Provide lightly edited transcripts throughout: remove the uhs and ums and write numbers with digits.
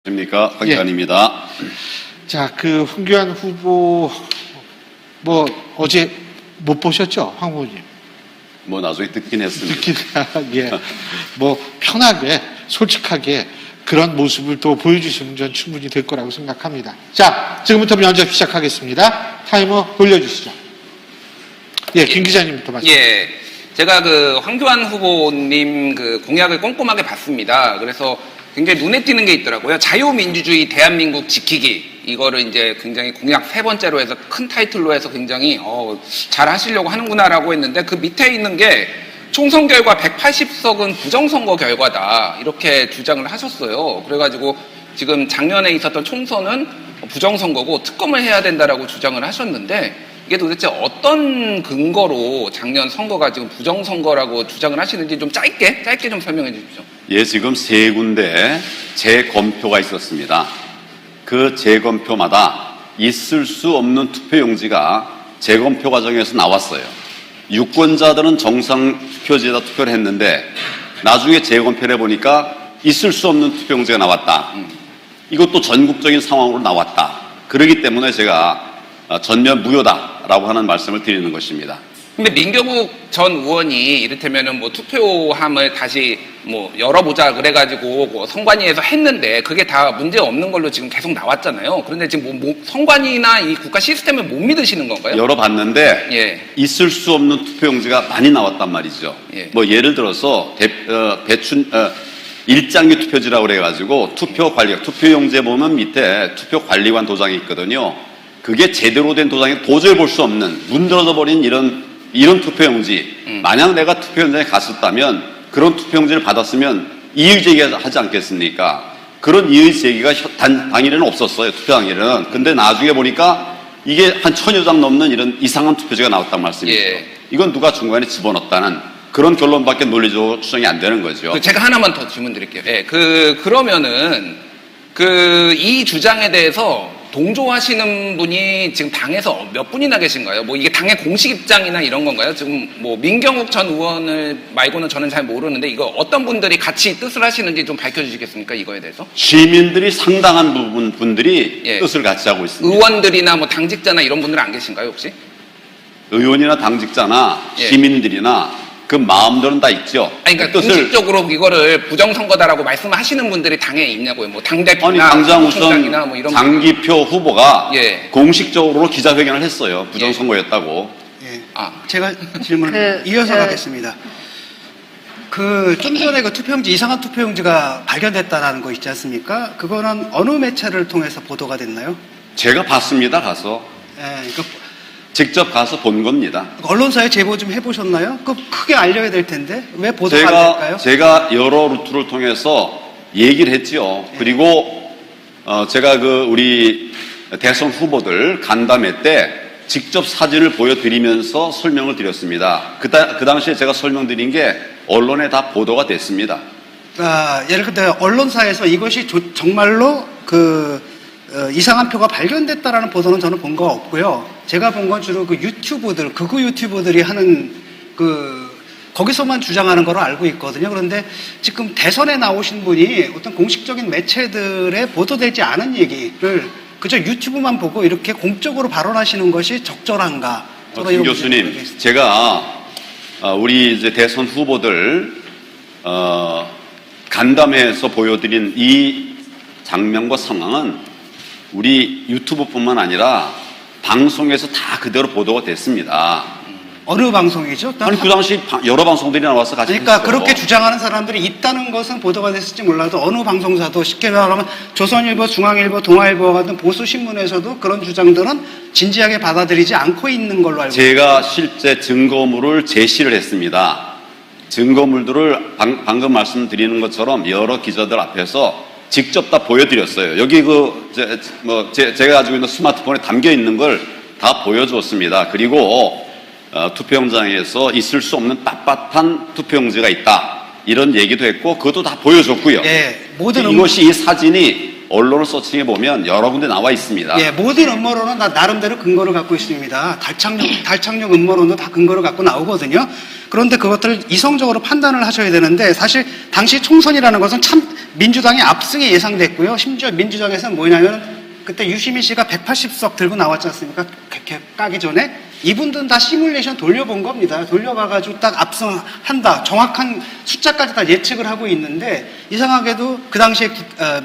됩니까? 황교안입니다. 자, 그 황교안 후보 어제 못 보셨죠, 황 후보님? 나중에 듣긴 했습니다. 예, 편하게 솔직하게 그런 모습을 또 보여주시면 전 충분히 될 거라고 생각합니다. 자, 지금부터 면접 시작하겠습니다. 타이머 돌려주시죠. 예, 김 기자님부터 말씀. 예, 제가 그 황교안 후보님 그 공약을 꼼꼼하게 봤습니다. 그래서 굉장히 눈에 띄는 게 있더라고요. 자유민주주의 대한민국 지키기. 이거를 이제 굉장히 공약 3번째로 해서 큰 타이틀로 해서 굉장히 잘 하시려고 하는구나라고 했는데, 그 밑에 있는 게 총선 결과 180석은 부정선거 결과다, 이렇게 주장을 하셨어요. 그래가지고 지금 작년에 있었던 총선은 부정선거고 특검을 해야 된다라고 주장을 하셨는데, 이게 도대체 어떤 근거로 작년 선거가 지금 부정선거라고 주장을 하시는지 좀 짧게 좀 설명해 주십시오. 예, 지금 3군데 재검표가 있었습니다. 그 재검표마다 있을 수 없는 투표용지가 재검표 과정에서 나왔어요. 유권자들은 정상 투표지에다 투표를 했는데 나중에 재검표를 해보니까 있을 수 없는 투표용지가 나왔다. 이것도 전국적인 상황으로 나왔다. 그렇기 때문에 제가 전면 무효다라고 하는 말씀을 드리는 것입니다. 근데 민경욱 전 의원이 이를테면은 투표함을 다시 열어보자 그래가지고 선관위에서 했는데 그게 다 문제 없는 걸로 지금 계속 나왔잖아요. 그런데 지금 선관위나 이 국가 시스템을 못 믿으시는 건가요? 열어봤는데 예. 있을 수 없는 투표용지가 많이 나왔단 말이죠. 예. 예를 들어서 일장기 투표지라고 그래가지고 투표용지에 보면 밑에 투표관리관 도장이 있거든요. 그게 제대로 된 도장이 도저히 볼 수 없는 문드러져 버린 이런 투표용지. 만약 내가 투표용지에 갔었다면 그런 투표용지를 받았으면 이의제기하지 않겠습니까? 그런 이의제기가 당일에는 없었어요. 투표 당일에는. 근데 나중에 보니까 이게 한 1000여 장 넘는 이런 이상한 투표지가 나왔단 말씀이죠. 예. 이건 누가 중간에 집어넣었다는 그런 결론밖에 논리적으로 추정이 안 되는 거죠. 제가 하나만 더 질문 드릴게요. 예, 그러면은 이 주장에 대해서 동조하시는 분이 지금 당에서 몇 분이나 계신가요? 이게 당의 공식 입장이나 이런 건가요? 지금 민경욱 전 의원을 말고는 저는 잘 모르는데 이거 어떤 분들이 같이 뜻을 하시는지 좀 밝혀주시겠습니까? 이거에 대해서? 시민들이 상당한 분들이 예. 뜻을 같이 하고 있습니다. 의원들이나 당직자나 이런 분들은 안 계신가요, 혹시? 의원이나 당직자나 예. 시민들이나 그 마음들은 다 있죠. 그러니까 공식적으로 이거를 부정선거다라고 말씀하시는 분들이 당에 있냐고요. 당대표나 당장 우선 총장이나 이런 장기표 후보가 예. 공식적으로 기자회견을 했어요. 부정선거였다고. 예. 제가 질문을 이어서 가겠습니다. 좀 전에 투표용지, 이상한 투표용지가 발견됐다는 거 있지 않습니까? 그거는 어느 매체를 통해서 보도가 됐나요? 제가 봤습니다. 가서. 예, 직접 가서 본 겁니다. 언론사에 제보 좀 해보셨나요? 크게 알려야 될 텐데 왜 보도가 안 될까요? 제가 여러 루트를 통해서 얘기를 했죠. 예. 그리고 제가 우리 대선 후보들 간담회 때 직접 사진을 보여드리면서 설명을 드렸습니다. 그 당시에 제가 설명드린 게 언론에 다 보도가 됐습니다. 예를 들어 언론사에서 이것이 정말로 이상한 표가 발견됐다라는 보도는 저는 본 거 없고요. 제가 본 건 주로 극우 유튜버들이 하는 거기서만 주장하는 거로 알고 있거든요. 그런데 지금 대선에 나오신 분이 어떤 공식적인 매체들에 보도되지 않은 얘기를 그저 유튜브만 보고 이렇게 공적으로 발언하시는 것이 적절한가? 김 교수님, 제가 우리 이제 대선 후보들 간담회에서 보여드린 이 장면과 상황은 우리 유튜브뿐만 아니라 방송에서 다 그대로 보도가 됐습니다. 어느 방송이죠? 그 당시 여러 방송들이 나와서 같이 그러니까 했어요. 그렇게 주장하는 사람들이 있다는 것은 보도가 됐을지 몰라도 어느 방송사도 쉽게 말하면 조선일보, 중앙일보, 동아일보 같은 보수 신문에서도 그런 주장들은 진지하게 받아들이지 않고 있는 걸로 알고 있습니다. 제가 실제 증거물을 제시를 했습니다. 증거물들을 방금 말씀드리는 것처럼 여러 기자들 앞에서 직접 다 보여드렸어요. 여기 제가 가지고 있는 스마트폰에 담겨 있는 걸 다 보여줬습니다. 그리고 투표용장에서 있을 수 없는 빳빳한 투표용지가 있다. 이런 얘기도 했고 그것도 다 보여줬고요. 예, 이것이 이 사진이 언론을 서칭해 보면 여러 군데 나와 있습니다. 예, 모든 음모론은 다 나름대로 근거를 갖고 있습니다. 달착륙 음모론도 다 근거를 갖고 나오거든요. 그런데 그것들을 이성적으로 판단을 하셔야 되는데 사실 당시 총선이라는 것은 참 민주당의 압승이 예상됐고요. 심지어 민주당에서는 뭐냐면 그때 유시민 씨가 180석 들고 나왔지 않습니까? 까기 전에 이분들은 다 시뮬레이션 돌려본 겁니다. 돌려봐가지고 딱 압승한다. 정확한 숫자까지 다 예측을 하고 있는데 이상하게도 그 당시에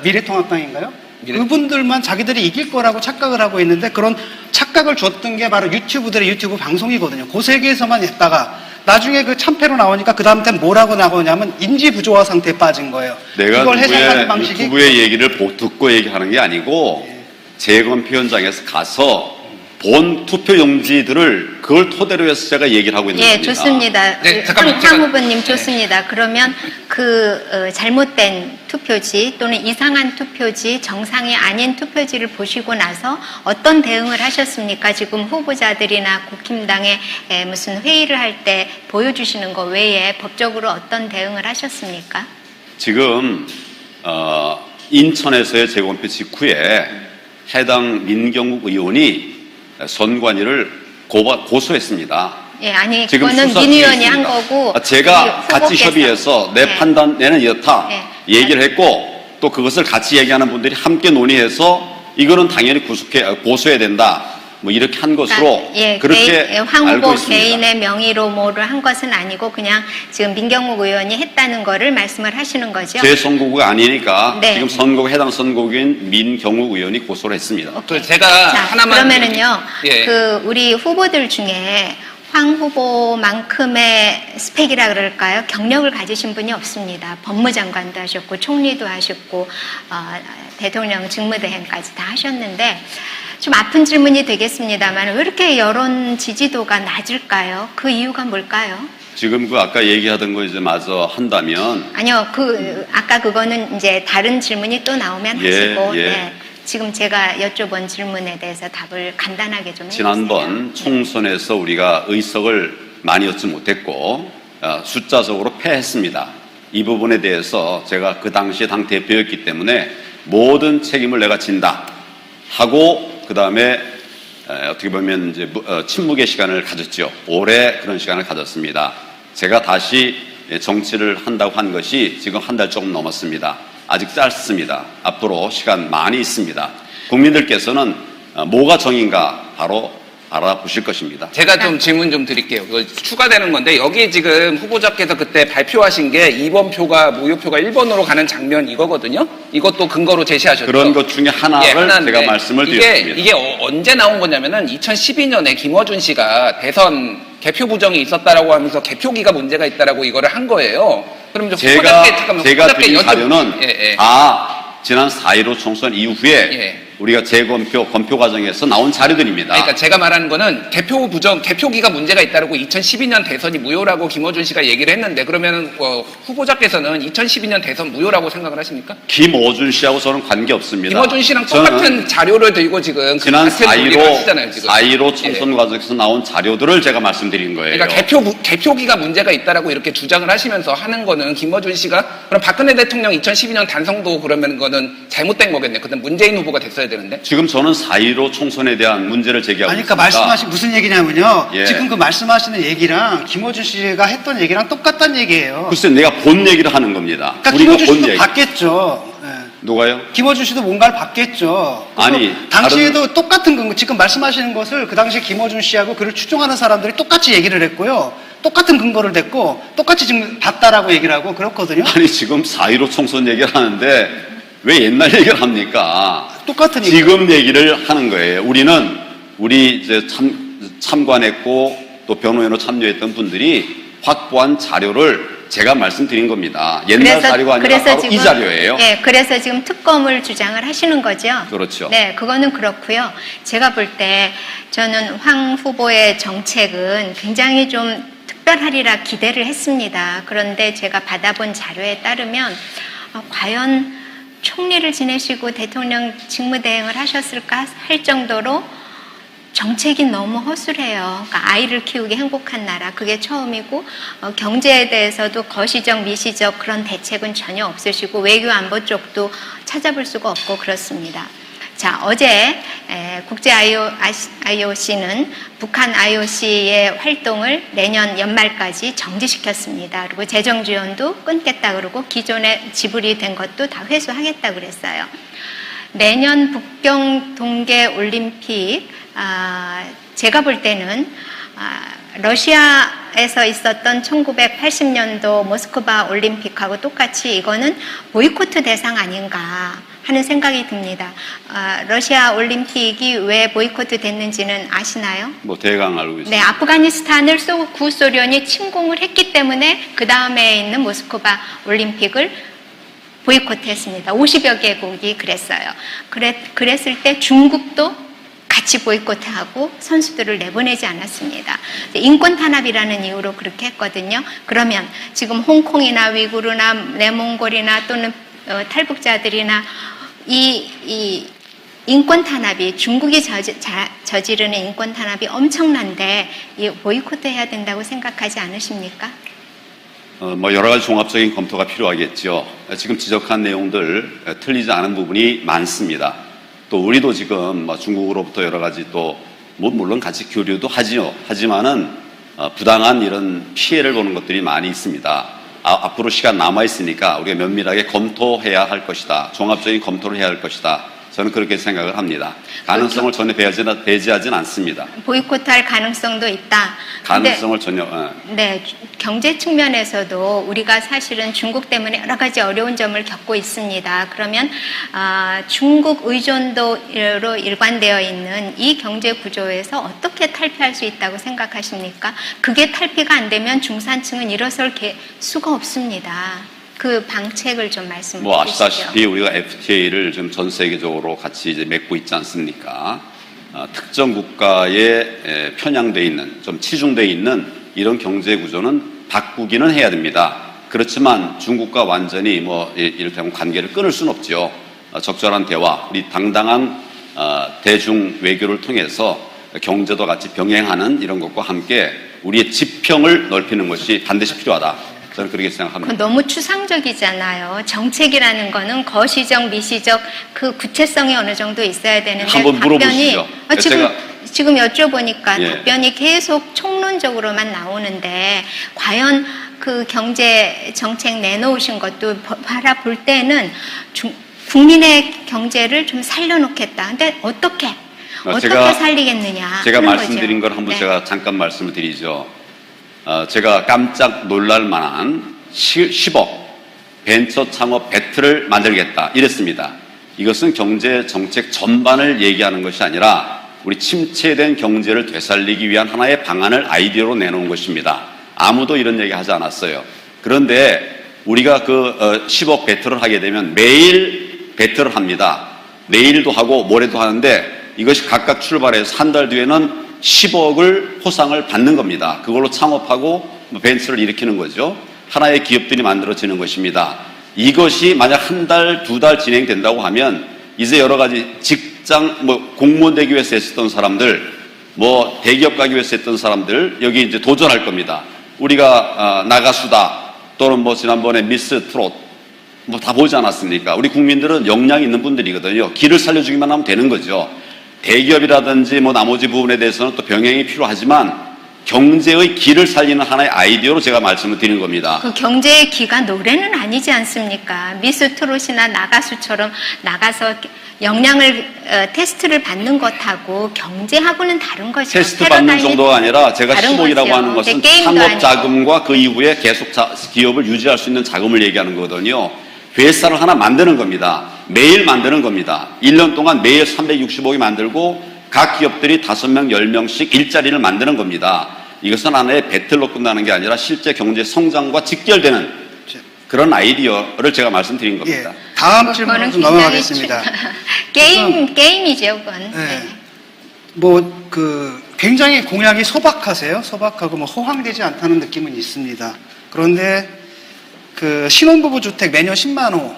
미래통합당인가요? 그분들만 자기들이 이길 거라고 착각을 하고 있는데 그런 착각을 줬던 게 바로 유튜브들의 유튜브 방송이거든요. 그 세계에서만 했다가 나중에 그 참패로 나오니까 그 다음 때 뭐라고 나오냐면 인지 부조화 상태에 빠진 거예요. 내가 이걸 해석하는 방식이 유튜브의 얘기를 듣고 얘기하는 게 아니고 재검표 현장에서 가서 본 투표용지들을 그걸 토대로 해서 제가 얘기를 하고 있는 예, 겁니다. 좋습니다. 네, 잠깐만, 황 후보님 좋습니다. 그러면 그 잘못된 투표지 또는 이상한 투표지, 정상이 아닌 투표지를 보시고 나서 어떤 대응을 하셨습니까? 지금 후보자들이나 국힘당의 무슨 회의를 할 때 보여주시는 거 외에 법적으로 어떤 대응을 하셨습니까? 지금 인천에서의 재검표 직후에 해당 민경욱 의원이 선관위를 고소했습니다. 예, 아니 지금 그거는 수사 민 중에 의원이 한 있습니다. 거고 제가 우리 같이 후보께서- 협의해서 내 네. 판단에는 이렇다 네. 얘기를 했고 또 그것을 같이 얘기하는 분들이 함께 논의해서 이거는 당연히 고소해야 된다 뭐 이렇게 한 것으로 그렇게 황 알고 후보 있습니다. 개인의 명의로 뭐를 한 것은 아니고 그냥 지금 민경욱 의원이 했다는 거를 말씀을 하시는 거죠. 제 선거구가 아니니까 네. 지금 해당 선거구인 민경욱 의원이 고소를 했습니다. 또 제가 자, 하나만 그러면은요. 예. 그 우리 후보들 중에 황 후보만큼의 스펙이라 그럴까요? 경력을 가지신 분이 없습니다. 법무장관도 하셨고 총리도 하셨고 대통령 직무대행까지 다 하셨는데 좀 아픈 질문이 되겠습니다만 왜 이렇게 여론 지지도가 낮을까요? 그 이유가 뭘까요? 지금 그 아까 얘기하던 거 이제 마저 한다면 아니요, 아까 그거는 이제 다른 질문이 또 나오면 하시고, 예. 네. 지금 제가 여쭤본 질문에 대해서 답을 간단하게 좀 해주세요. 지난번 총선에서 우리가 의석을 많이 얻지 못했고 숫자적으로 패했습니다. 이 부분에 대해서 제가 그 당시에 당 대표였기 때문에 모든 책임을 내가 진다 하고 그 다음에 어떻게 보면 이제 침묵의 시간을 가졌죠. 오래 그런 시간을 가졌습니다. 제가 다시 정치를 한다고 한 것이 지금 한 달 조금 넘었습니다. 아직 짧습니다. 앞으로 시간 많이 있습니다. 국민들께서는 뭐가 정인가 바로 알아보실 것입니다. 제가 좀 질문 좀 드릴게요. 그거 추가되는 건데 여기 지금 후보자께서 그때 발표하신 게 2번 표가 무효표가 1번으로 가는 장면 이거거든요. 이것도 근거로 제시하셨죠. 그런 것 중에 하나를 하나인데 제가 말씀을 드렸습니다. 이게 언제 나온 거냐면은 2012년에 김어준 씨가 대선 개표 부정이 있었다라고 하면서 개표기가 문제가 있다라고 이거를 한 거예요. 그럼 좀 제가 후보자께 드린 자료는 예. 지난 4.15 총선 이후에 예. 우리가 검표 과정에서 나온 자료들입니다. 그러니까 제가 말하는 거는 개표기가 문제가 있다라고 2012년 대선이 무효라고 김어준 씨가 얘기를 했는데 그러면 후보자께서는 2012년 대선 무효라고 생각을 하십니까? 김어준 씨하고 저는 관계 없습니다. 김어준 씨랑 저는 똑같은 자료를 들고 지금 지난 같은 얘기를 하시잖아요, 지금. 4.15 총선 예. 과정에서 나온 자료들을 제가 말씀드린 거예요. 그러니까 개표기가 문제가 있다라고 이렇게 주장을 하시면서 하는 거는 김어준 씨가 그럼 박근혜 대통령 2012년 단성도 그러면 그거는 잘못된 거겠네요. 그때 문재인 후보가 됐어야 되는데. 지금 저는 4.15 총선에 대한 문제를 제기하고 아니, 있습니다. 그러니까 말씀하신 무슨 얘기냐면요. 예. 지금 그 말씀하시는 얘기랑 김어준 씨가 했던 얘기랑 똑같다는 얘기예요. 글쎄 내가 본 얘기를 하는 겁니다. 그러니까 우리가 김어준 본 씨도 얘기. 봤겠죠. 예. 누가요? 김어준 씨도 뭔가를 봤겠죠. 아니, 당시에도 똑같은 거 지금 말씀하시는 것을 그 당시 김어준 씨하고 그를 추종하는 사람들이 똑같이 얘기를 했고요. 똑같은 근거를 댔고 똑같이 지금 봤다라고 얘기를 하고 그렇거든요. 아니 지금 4.15 총선 얘기를 하는데 왜 옛날 얘기를 합니까? 똑같으니까. 지금 얘기를 하는 거예요. 우리 이제 참관했고 또 변호인으로 참여했던 분들이 확보한 자료를 제가 말씀드린 겁니다. 옛날 자료가 아니라 바로 이 자료예요. 예, 그래서 지금 특검을 주장을 하시는 거죠. 그렇죠. 네, 그거는 그렇고요. 제가 볼 때 저는 황 후보의 정책은 굉장히 좀 특별하리라 기대를 했습니다. 그런데 제가 받아본 자료에 따르면 과연 총리를 지내시고 대통령 직무대행을 하셨을까 할 정도로 정책이 너무 허술해요. 그러니까 아이를 키우기 행복한 나라 그게 처음이고 경제에 대해서도 거시적 미시적 그런 대책은 전혀 없으시고 외교 안보 쪽도 찾아볼 수가 없고 그렇습니다. 자, 어제 국제 IOC는 북한 IOC의 활동을 내년 연말까지 정지시켰습니다. 그리고 재정 지원도 끊겠다 그러고 기존에 지불이 된 것도 다 회수하겠다 그랬어요. 내년 북경 동계 올림픽, 제가 볼 때는 러시아에서 있었던 1980년도 모스크바 올림픽하고 똑같이 이거는 보이콧 대상 아닌가 하는 생각이 듭니다. 러시아 올림픽이 왜 보이콧 됐는지는 아시나요? 뭐 대강 알고 있습니다. 네, 아프가니스탄을 구소련이 침공을 했기 때문에 그 다음에 있는 모스크바 올림픽을 보이콧했습니다. 50여 개국이 그랬어요. 그랬을 때 중국도 같이 보이콧하고 선수들을 내보내지 않았습니다. 인권 탄압이라는 이유로 그렇게 했거든요. 그러면 지금 홍콩이나 위구르나 내몽골이나 또는 탈북자들이나 이 인권 탄압이 중국이 저지르는 인권 탄압이 엄청난데 이 보이콧 해야 된다고 생각하지 않으십니까? 뭐 여러 가지 종합적인 검토가 필요하겠죠. 지금 지적한 내용들 틀리지 않은 부분이 많습니다. 또 우리도 지금 중국으로부터 여러 가지 또 물론 같이 교류도 하지요. 하지만은 부당한 이런 피해를 보는 것들이 많이 있습니다. 앞으로 시간 남아 있으니까 우리가 면밀하게 검토해야 할 것이다. 종합적인 검토를 해야 할 것이다. 저는 그렇게 생각을 합니다. 가능성을 전혀 배제하진 않습니다. 보이콧할 가능성도 있다. 가능성을 전혀. 네, 경제 측면에서도 우리가 사실은 중국 때문에 여러 가지 어려운 점을 겪고 있습니다. 그러면 중국 의존도로 일관되어 있는 이 경제 구조에서 어떻게 탈피할 수 있다고 생각하십니까? 그게 탈피가 안 되면 중산층은 일어설 수가 없습니다. 그 방책을 좀 말씀해 주시죠. 아시다시피 우리가 FTA를 지금 전 세계적으로 같이 이제 맺고 있지 않습니까? 특정 국가에 편향돼 있는, 좀 치중돼 있는 이런 경제 구조는 바꾸기는 해야 됩니다. 그렇지만 중국과 완전히 이를테면 관계를 끊을 수는 없죠. 적절한 대화, 우리 당당한 대중 외교를 통해서 경제도 같이 병행하는 이런 것과 함께 우리의 지평을 넓히는 것이 반드시 필요하다. 저는 그렇게 생각합니다. 너무 추상적이잖아요. 정책이라는 거는 거시적, 미시적 그 구체성이 어느 정도 있어야 되는데 한번 물어보시죠. 지금 여쭤보니까 예. 답변이 계속 총론적으로만 나오는데 과연 그 경제 정책 내놓으신 것도 바라볼 때는 국민의 경제를 좀 살려놓겠다. 근데 어떻게 살리겠느냐? 제가 하는 말씀드린 거죠. 걸 한번 네. 제가 잠깐 말씀을 드리죠. 제가 깜짝 놀랄 만한 10억 벤처 창업 배틀을 만들겠다 이랬습니다. 이것은 경제 정책 전반을 얘기하는 것이 아니라 우리 침체된 경제를 되살리기 위한 하나의 방안을 아이디어로 내놓은 것입니다. 아무도 이런 얘기 하지 않았어요. 그런데 우리가 그 10억 배틀을 하게 되면 매일 배틀을 합니다. 내일도 하고 모레도 하는데 이것이 각각 출발해서 한 달 뒤에는 10억을 포상을 받는 겁니다. 그걸로 창업하고 벤처를 일으키는 거죠. 하나의 기업들이 만들어지는 것입니다. 이것이 만약 한 달, 두 달 진행된다고 하면 이제 여러 가지 직장, 공무원 되기 위해서 했었던 사람들, 대기업 가기 위해서 했던 사람들 여기 이제 도전할 겁니다. 우리가 나가수다 또는 지난번에 미스 트롯 다 보지 않았습니까? 우리 국민들은 역량이 있는 분들이거든요. 길을 살려주기만 하면 되는 거죠. 대기업이라든지 나머지 부분에 대해서는 또 병행이 필요하지만 경제의 길을 살리는 하나의 아이디어로 제가 말씀을 드리는 겁니다. 그 경제의 기가 노래는 아니지 않습니까? 미스 트롯이나 나가수처럼 나가서 역량을 테스트를 받는 것하고 경제하고는 다른 거죠. 테스트 받는 정도가 아니라 제가 10억이라고 하는 것은 창업 자금과 그 이후에 계속 기업을 유지할 수 있는 자금을 얘기하는 거거든요. 회사를 하나 만드는 겁니다. 매일 만드는 겁니다. 1년 동안 매일 360억이 만들고 각 기업들이 5명, 10명씩 일자리를 만드는 겁니다. 이것은 하나의 배틀로 끝나는 게 아니라 실제 경제 성장과 직결되는 그런 아이디어를 제가 말씀드린 겁니다. 예, 다음 질문으로 좀 넘어가겠습니다. 게임이죠, 그건. 네. 굉장히 공약이 소박하세요. 소박하고 허황되지 않다는 느낌은 있습니다. 그런데 신혼부부 주택 매년 10만 호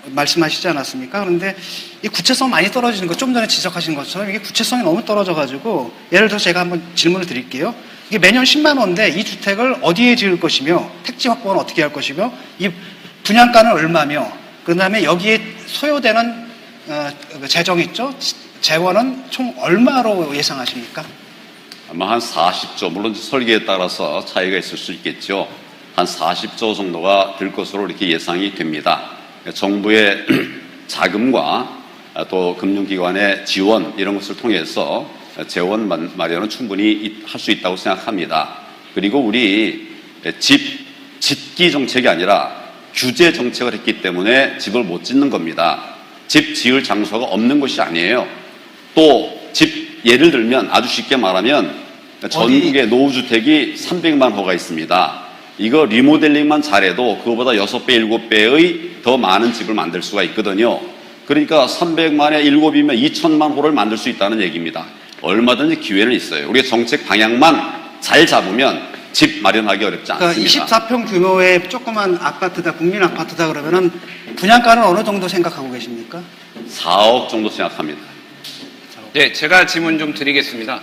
말씀하시지 않았습니까? 그런데 이 구체성 많이 떨어지는 거, 좀 전에 지적하신 것처럼 이게 구체성이 너무 떨어져가지고, 예를 들어서 제가 한번 질문을 드릴게요. 이게 매년 10만 호인데 이 주택을 어디에 지을 것이며, 택지 확보는 어떻게 할 것이며, 이 분양가는 얼마며, 그 다음에 여기에 소요되는 그 재정 있죠? 재원은 총 얼마로 예상하십니까? 아마 한 40조, 물론 설계에 따라서 차이가 있을 수 있겠죠. 한 40조 정도가 될 것으로 이렇게 예상이 됩니다. 정부의 자금과 또 금융기관의 지원 이런 것을 통해서 재원 마련은 충분히 할 수 있다고 생각합니다. 그리고 우리 짓기 정책이 아니라 규제 정책을 했기 때문에 집을 못 짓는 겁니다. 집 지을 장소가 없는 것이 아니에요. 또 집 예를 들면 아주 쉽게 말하면 전국에 노후주택이 300만 호가 있습니다. 이거 리모델링만 잘해도 그거보다 6배, 7배의 더 많은 집을 만들 수가 있거든요. 그러니까 300만에 7이면 2천만 호를 만들 수 있다는 얘기입니다. 얼마든지 기회는 있어요. 우리가 정책 방향만 잘 잡으면 집 마련하기 어렵지 않습니다. 그러니까 24평 규모의 조그만 아파트다, 국민 아파트다 그러면은 분양가는 어느 정도 생각하고 계십니까? 4억 정도 생각합니다. 네, 제가 질문 좀 드리겠습니다.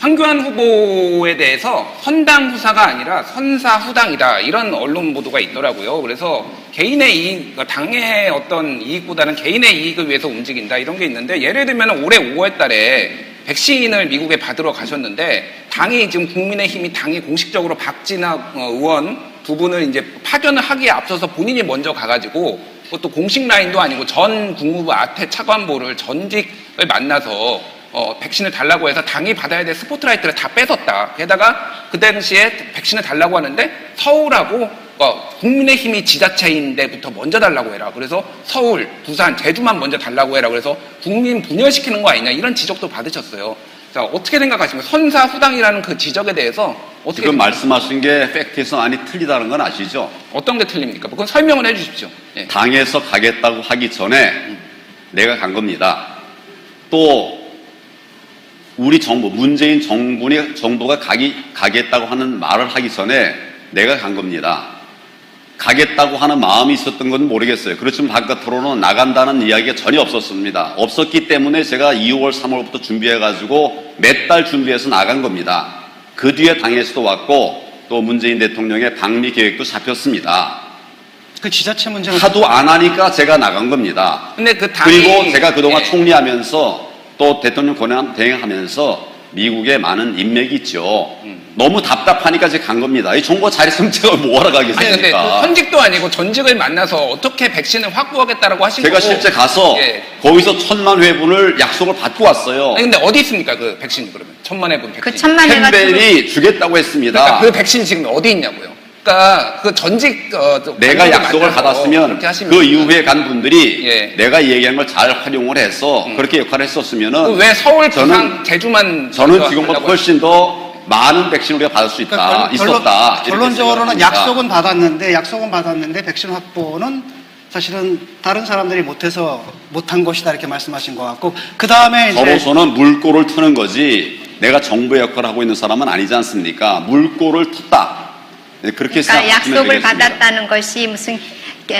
황교안 후보에 대해서 선당 후사가 아니라 선사 후당이다 이런 언론 보도가 있더라고요. 그래서 개인의 이익, 당의 어떤 이익보다는 개인의 이익을 위해서 움직인다 이런 게 있는데 예를 들면 올해 5월달에 백신을 미국에 받으러 가셨는데 당이 지금 국민의힘이 당이 공식적으로 박진학 의원 두 분을 이제 파견을 하기에 앞서서 본인이 먼저 가가지고 그것도 공식 라인도 아니고 전 국무부 아태 차관보를 전직을 만나서 백신을 달라고 해서 당이 받아야 될 스포트라이트를 다 뺏었다. 게다가 그 당시에 백신을 달라고 하는데 서울하고 국민의힘이 지자체인데부터 먼저 달라고 해라. 그래서 서울, 부산, 제주만 먼저 달라고 해라. 그래서 국민 분열시키는 거 아니냐 이런 지적도 받으셨어요. 자, 어떻게 생각하십니까? 선사 후당이라는 그 지적에 대해서 어떻게 지금 말씀하신 게 팩트에서 많이 틀리다는 건 아시죠? 어떤 게 틀립니까? 그건 설명을 해주십시오. 예. 당에서 가겠다고 하기 전에 내가 간 겁니다. 또 우리 정부, 문재인 정부가 가겠다고 하는 말을 하기 전에 내가 간 겁니다. 가겠다고 하는 마음이 있었던 건 모르겠어요. 그렇지만 바깥으로는 나간다는 이야기가 전혀 없었습니다. 없었기 때문에 제가 2월, 3월부터 준비해가지고 몇 달 준비해서 나간 겁니다. 그 뒤에 당에서도 왔고 또 문재인 대통령의 방미 계획도 잡혔습니다. 그 지자체 문제는 하도 안 하니까 제가 나간 겁니다. 근데 그 당이 그리고 제가 그동안 예. 총리하면서 또 대통령 권한 대행하면서 미국에 많은 인맥이 있죠. 너무 답답하니까 제가 간 겁니다. 이 정부가 잘했으면 제가 뭐하러 아니 근데 그 가겠습니까? 현직도 아니고 전직을 만나서 어떻게 백신을 확보하겠다라고 하신 제가 거고 실제 가서 예. 거기서 1000만 회분을 약속을 받고 왔어요. 아니 근데 어디 있습니까 그 백신이 그러면 1000만 회분 백신 그 1000만 회가 캠벨이 주겠다고 했습니다. 그러니까 그 백신이 지금 어디 있냐고요. 그러니까 그 전직 내가 약속을 만나서 받았으면 그렇게 하시면 그 이후에 간 분들이 예. 내가 얘기한 걸 잘 활용을 해서 그렇게 역할을 했었으면은 왜 서울, 부산, 저는 제주만 지금보다 훨씬 더 많은 백신을 우리가 받을 수 있다, 있었다. 이렇게 결론적으로는 생각합니다. 약속은 받았는데 백신 확보는 사실은 다른 사람들이 못한 것이다 이렇게 말씀하신 것 같고 그 다음에 이제 저로서는 물꼬를 트는 거지 내가 정부의 역할을 하고 있는 사람은 아니지 않습니까? 물꼬를 텄다. 그렇게 그러니까 생각하시면 약속을 되겠습니다. 받았다는 것이 무슨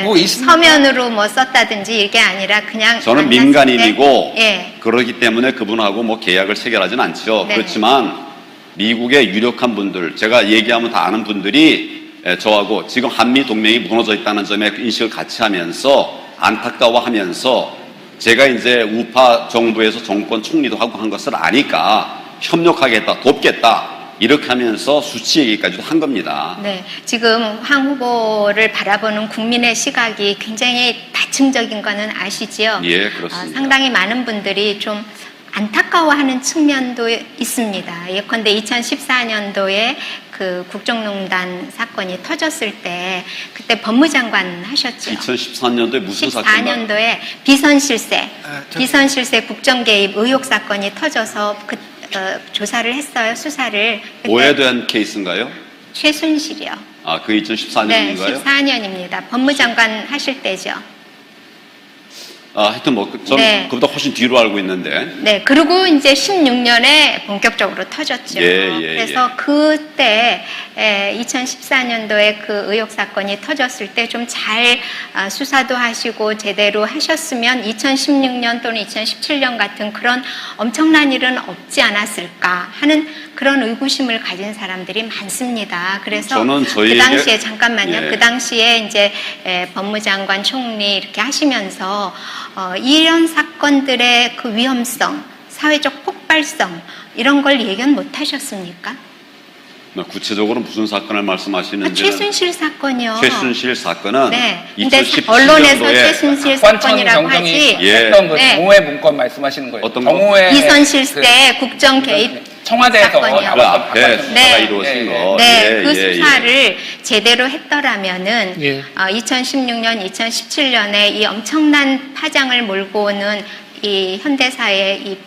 뭐 있습니까? 서면으로 뭐 썼다든지 이게 아니라 그냥 저는 만났을 민간인이고 때, 예. 그러기 때문에 그분하고 뭐 계약을 체결하진 않죠. 네. 그렇지만 미국의 유력한 분들, 제가 얘기하면 다 아는 분들이 저하고 지금 한미 동맹이 무너져 있다는 점에 인식을 같이 하면서 안타까워하면서 제가 이제 우파 정부에서 정권 총리도 하고 한 것을 아니까 협력하겠다, 돕겠다. 이렇게 하면서 수치 얘기까지도 한 겁니다. 네, 지금 황 후보를 바라보는 국민의 시각이 굉장히 다층적인 거는 아시지요? 예, 그렇습니다. 상당히 많은 분들이 좀 안타까워하는 측면도 있습니다. 예컨대 2014년도에 그 국정농단 사건이 터졌을 때 그때 법무장관 하셨죠. 2014년도에 무슨 사건인가요? 14년도에 비선실세, 저- 비선실세 국정개입 의혹 사건이 터져서 조사를 했어요. 수사를. 뭐에 대한 케이스인가요? 최순실이요. 아, 그 네, 2014년인가요? 14년입니다. 법무장관 하실 때죠. 아, 하여튼 저는 네. 그보다 훨씬 뒤로 알고 있는데. 네, 그리고 이제 16년에 본격적으로 터졌죠. 예, 그래서 그때 2014년도에 그 의혹 사건이 터졌을 때 좀 잘 수사도 하시고 제대로 하셨으면 2016년 또는 2017년 같은 그런 엄청난 일은 없지 않았을까 하는 그런 의구심을 가진 사람들이 많습니다. 그래서 저는 그 저희에게- 당시에 잠깐만요. 예. 그 당시에 이제 법무장관, 총리 이렇게 하시면서 이런 사건들의 그 위험성, 사회적 폭발성 이런 걸 예견 못 하셨습니까? 구체적으로 무슨 사건을 말씀하시는지는 최순실 사건이요. 최순실 사건은 네. 근데 2017년도에 언론에서 최순실 관천 사건이라고 경정이 하지. 예. 했던 그 네. 정오회 문건 말씀하시는 거예요. 어떤 거? 정오회 이선 실세 국정 개입 청와대에서 사건이요. 그 나왔던 앞에 박관천 수사가 네. 이루어진 거. 네, 예, 그 예, 수사를 제대로 했더라면은 예. 2016년, 2017년에 이 엄청난 파장을 몰고 오는 이 현대사의 이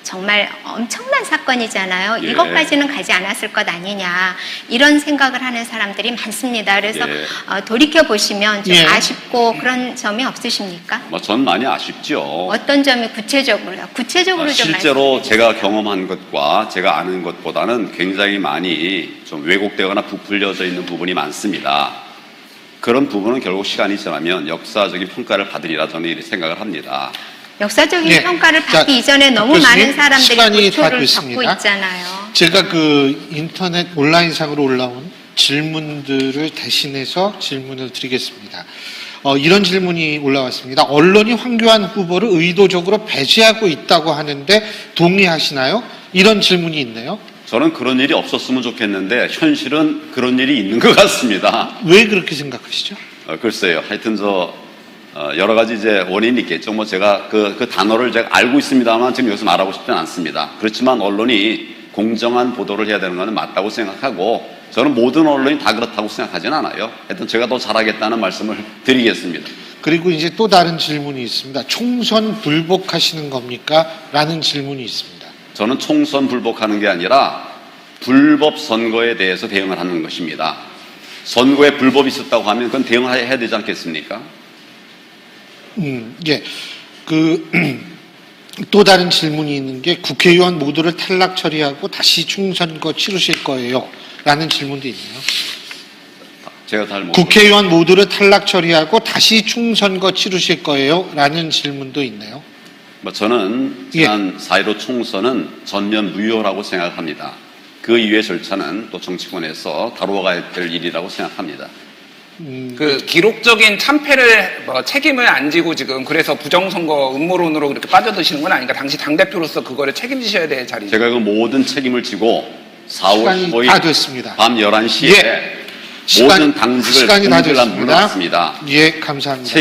정말 엄청난 사건이잖아요. 예. 이것까지는 가지 않았을 것 아니냐 이런 생각을 하는 사람들이 많습니다. 그래서 예. 돌이켜 보시면 좀 예. 아쉽고 그런 점이 없으십니까? 전 많이 아쉽죠. 어떤 점이 구체적으로요? 구체적으로 좀 실제로 말씀해 제가 경험한 것과 제가 아는 것보다는 굉장히 많이 좀 왜곡되거나 부풀려져 있는 부분이 많습니다. 그런 부분은 결국 시간이 지나면 역사적인 평가를 받으리라 저는 이렇게 생각을 합니다. 역사적인 네. 평가를 자, 받기 이전에 너무 교수님, 많은 사람들이 시간이 다 고초를 됐습니다. 겪고 있잖아요. 제가 그 인터넷 온라인상으로 올라온 질문들을 대신해서 질문을 드리겠습니다. 이런 질문이 올라왔습니다. 언론이 황교안 후보를 의도적으로 배제하고 있다고 하는데 동의하시나요? 이런 질문이 있네요. 저는 그런 일이 없었으면 좋겠는데 현실은 그런 일이 있는 것 같습니다. 왜 그렇게 생각하시죠? 글쎄요. 하여튼 여러 가지 이제 원인이 있겠죠. 뭐 제가 그 단어를 제가 알고 있습니다만 지금 여기서 말하고 싶지는 않습니다. 그렇지만 언론이 공정한 보도를 해야 되는 것은 맞다고 생각하고 저는 모든 언론이 다 그렇다고 생각하지는 않아요. 하여튼 제가 더 잘하겠다는 말씀을 드리겠습니다. 그리고 이제 또 다른 질문이 있습니다. 총선 불복하시는 겁니까? 라는 질문이 있습니다. 저는 총선 불복하는 게 아니라 불법 선거에 대해서 대응을 하는 것입니다. 선거에 불법이 있었다고 하면 그건 대응해야 되지 않겠습니까? 예. 또 다른 질문이 있는 게 국회의원 모두를 탈락 처리하고 다시 총선거 치르실 거예요? 라는 질문도 있네요. 제가 잘 국회의원 모두를 탈락 처리하고 다시 총선거 치르실 거예요? 라는 질문도 있네요. 저는 지난 4.15 총선은 전면 무효라고 생각합니다. 그 이후의 절차는 또 정치권에서 다루어가야 될 일이라고 생각합니다. 그 기록적인 참패를 책임을 안 지고 지금 그래서 부정선거 음모론으로 그렇게 빠져드시는 건 아닌가? 당시 당대표로서 그거를 책임지셔야 될 자리죠. 제가 그 모든 책임을 지고 4월 시간이 15일 다 됐습니다. 밤 11시에 예. 모든 당직을 시간이 다 됐습니다. 물러났습니다. 예, 감사합니다.